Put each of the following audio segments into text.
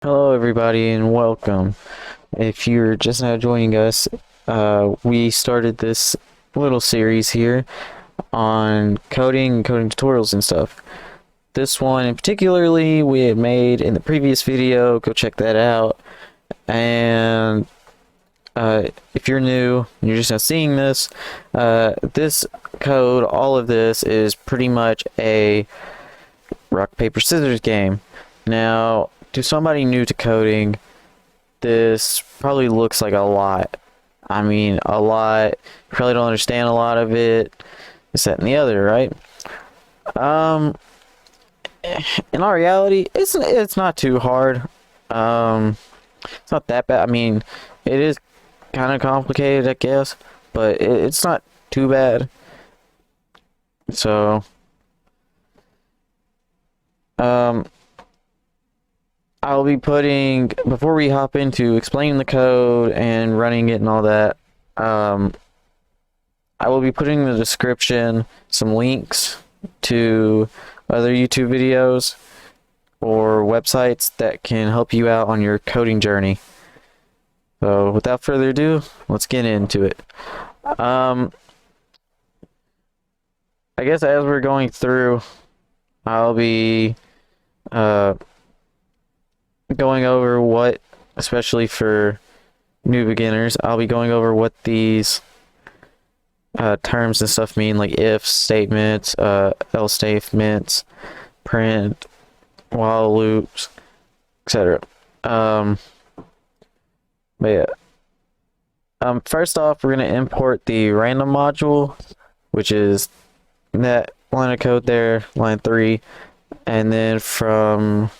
Hello, everybody, and welcome. If you're just now joining us, we started this little series here on coding and coding tutorials and stuff. This one in particularly we had made in the previous video. Go check that out. And if you're new and you're just now seeing this, this code, all of this is pretty much a rock, paper, scissors game. Now, to somebody new to coding, this probably looks like a lot. I mean, a lot. You probably don't understand a lot of it. This, that, and the other, right? Um, in all reality, it's not too hard. It's not that bad. I mean, it is kind of complicated, I guess, but it's not too bad. So, um, I'll be putting, before we hop into explaining the code and running it and all that, I will be putting in the description some links to other YouTube videos or websites that can help you out on your coding journey. So without further ado, let's get into it. I guess as we're going through, I'll be going over what, especially for new beginners, I'll be going over what these terms and stuff mean, like if statements, else statements, print, while loops, etc. But yeah. First off, we're going to import the random module, which is that line of code there, line 3, and then from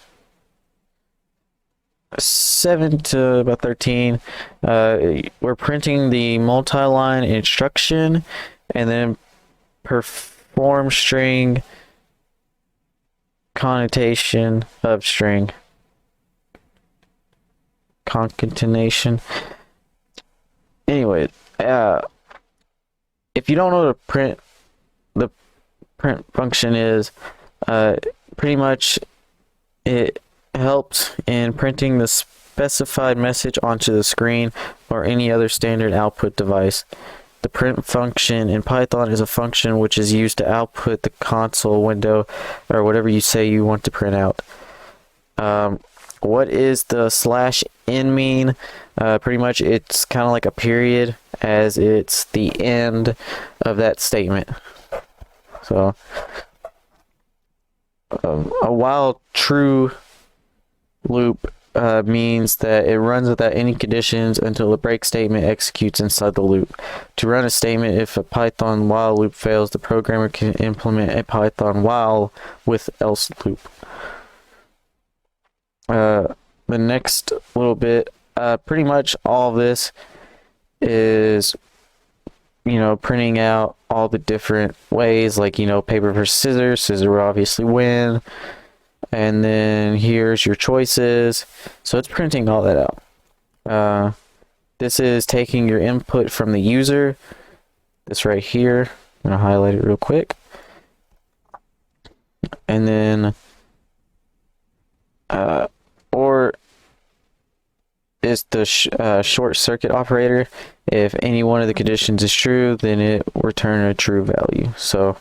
7 to about 13, we're printing the multi-line instruction, and then perform string concatenation of string. Concatenation. Anyway, if you don't know what the print function is, pretty much it helps in printing the specified message onto the screen or any other standard output device. The print function in Python is a function which is used to output the console window or whatever you say you want to print out. What is the /n mean? Pretty much it's kind of like a period, as it's the end of that statement. So a while true loop means that it runs without any conditions until the break statement executes inside the loop. To run a statement, if a Python while loop fails, the programmer can implement a Python while with else loop. The next little bit, pretty much all of this is, printing out all the different ways, like, paper versus scissors. Scissors will obviously win. And then here's your choices. So it's printing all that out. This is taking your input from the user. This right here, I'm going to highlight it real quick. And then, or is the short circuit operator. If any one of the conditions is true, then it will return a true value. So,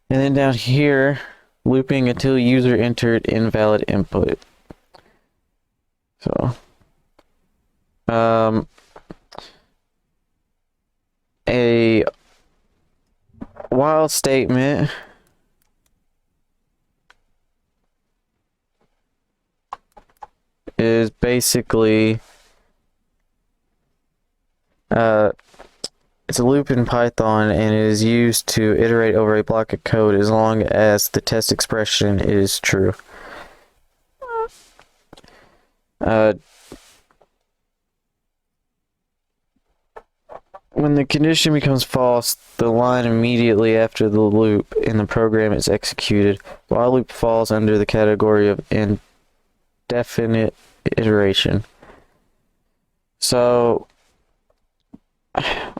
and then down here, looping until user entered invalid input. So, a while statement is basically it's a loop in Python, and it is used to iterate over a block of code as long as the test expression is true. When the condition becomes false, the line immediately after the loop in the program is executed. While loop falls under the category of indefinite iteration. So,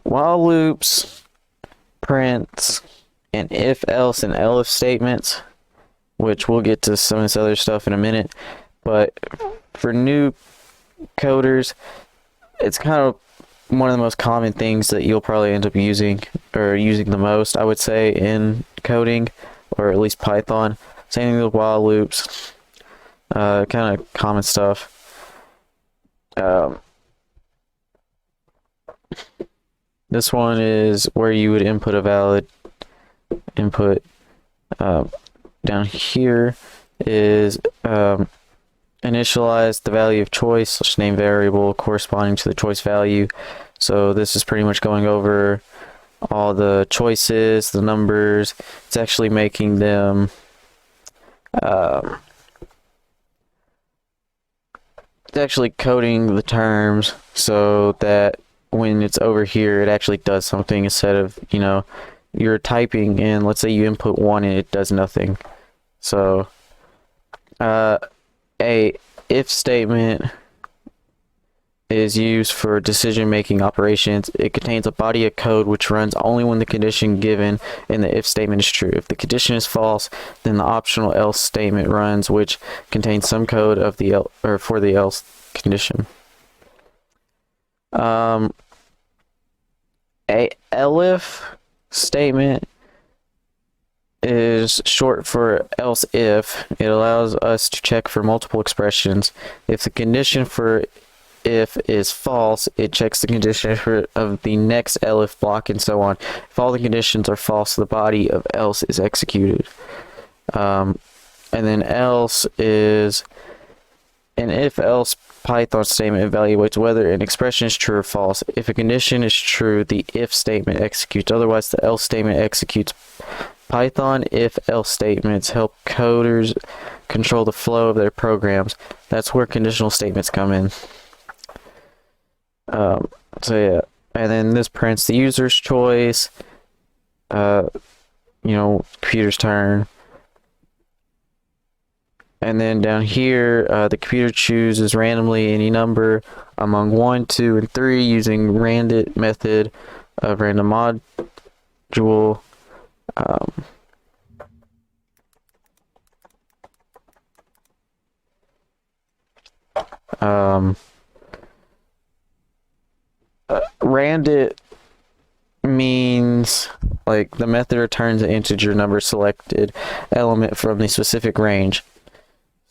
while loops, prints, and if, else, and elif statements, which we'll get to some of this other stuff in a minute, But for new coders, it's kind of one of the most common things that you'll probably end up using, or using the most, I would say, in coding, or at least Python. Same thing with while loops, kind of common stuff. This one is where you would input a valid input. Down here is initialize the value of choice / name variable corresponding to the choice value. So this is pretty much going over all the choices, the numbers. It's actually making them it's actually coding the terms so that when it's over here, it actually does something instead of, you know, you're typing in, let's say you input 1 and it does nothing. So a if statement is used for decision-making operations. It contains a body of code which runs only when the condition given in the if statement is true. If the condition is false, then the optional else statement runs, which contains some code of the for the else condition. A elif statement is short for else if. It allows us to check for multiple expressions. If the condition for if is false, it checks the condition of the next elif block and so on. If all the conditions are false, the body of else is executed. And then else is an if-else Python statement evaluates whether an expression is true or false. If a condition is true, the if statement executes. Otherwise, the else statement executes. Python if-else statements help coders control the flow of their programs. That's where conditional statements come in. So yeah, and then this prints the user's choice. Computer's turn. And then down here, the computer chooses randomly any number among 1, 2, and 3 using randit method of random module. Randit means like the method returns an integer number selected element from the specific range.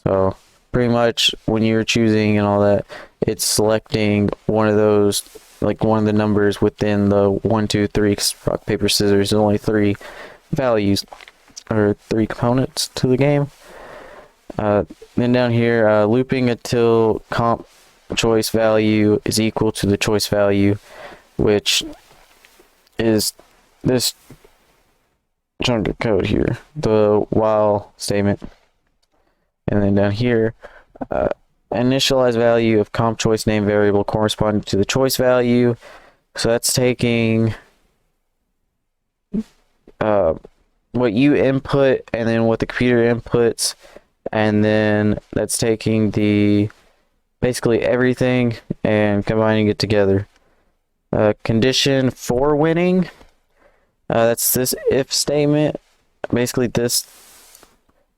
So pretty much when you're choosing and all that, it's selecting one of those, like one of the numbers within the 1, 2, 3 rock, paper, scissors. There's only 3 values or 3 components to the game. Then down here, looping until comp choice value is equal to the choice value, which is this chunk of code here, the while statement. And then down here, initialize value of comp choice name variable corresponding to the choice value. So that's taking what you input and then what the computer inputs, and then that's taking the basically everything and combining it together. Condition for winning, that's this if statement. Basically this,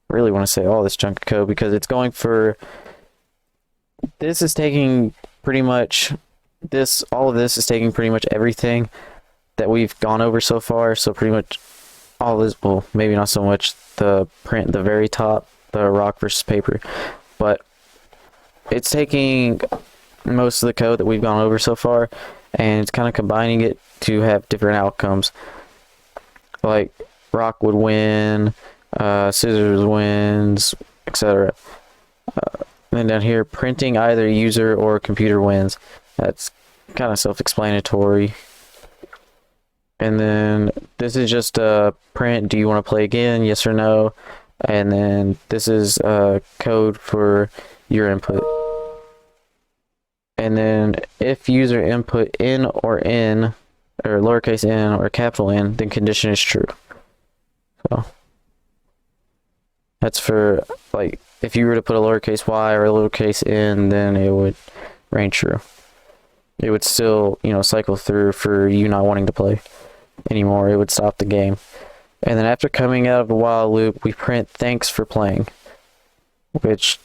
I really want to say all this chunk of code because it's going for, this is taking pretty much this, all of this is taking pretty much everything that we've gone over so far. So pretty much all this, well, maybe not so much the print, the very top, the rock versus paper, but it's taking most of the code that we've gone over so far and it's kind of combining it to have different outcomes. Like rock would win, scissors wins, etc. Then down here, printing either user or computer wins. That's kind of self-explanatory. And then this is just a print, do you want to play again, yes or no? And then this is code for your input. And then if user input in, or lowercase n or capital N, then condition is true. So that's for, like, if you were to put a lowercase y or a lowercase n, then it would reign true. It would still, cycle through for you not wanting to play anymore. It would stop the game. And then after coming out of the while loop, we print thanks for playing, which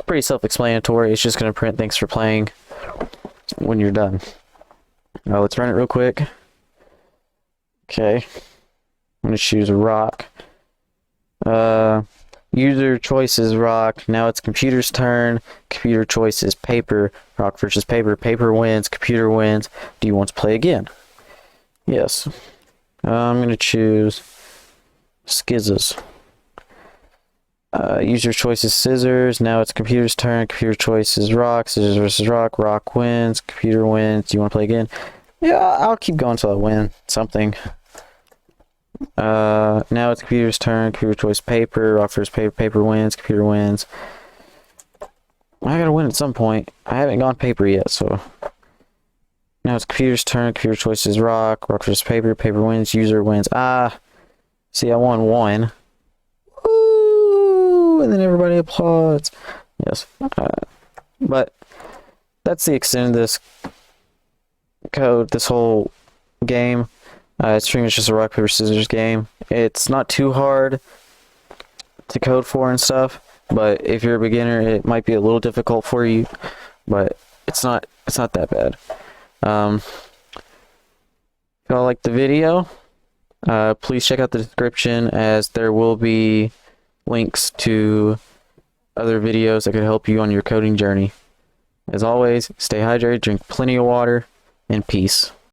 pretty self-explanatory. It's just going to print thanks for playing when you're done. Now let's run it real quick. Okay. I'm going to choose rock. User choice is rock. Now it's computer's turn. Computer choice is paper. Rock versus paper. Paper wins. Computer wins. Do you want to play again? Yes. I'm going to choose Skizzes. User choice is scissors. Now it's computer's turn. Computer choice is rock. Scissors versus rock. Rock wins. Computer wins. Do you want to play again? Yeah, I'll keep going until I win something. Now it's computer's turn. Computer choice paper. Rock versus paper. Paper wins. Computer wins. I gotta win at some point. I haven't gone paper yet, so. Now it's computer's turn. Computer choice is rock. Rock versus paper. Paper wins. User wins. See, I won one. Woo! And then everybody applauds. Yes. But that's the extent of this code, this whole game. It's pretty much just a rock, paper, scissors game. It's not too hard to code for and stuff, but if you're a beginner, it might be a little difficult for you, but it's not that bad. If y'all like the video, please check out the description, as there will be links to other videos that could help you on your coding journey. As always, stay hydrated, drink plenty of water, and peace.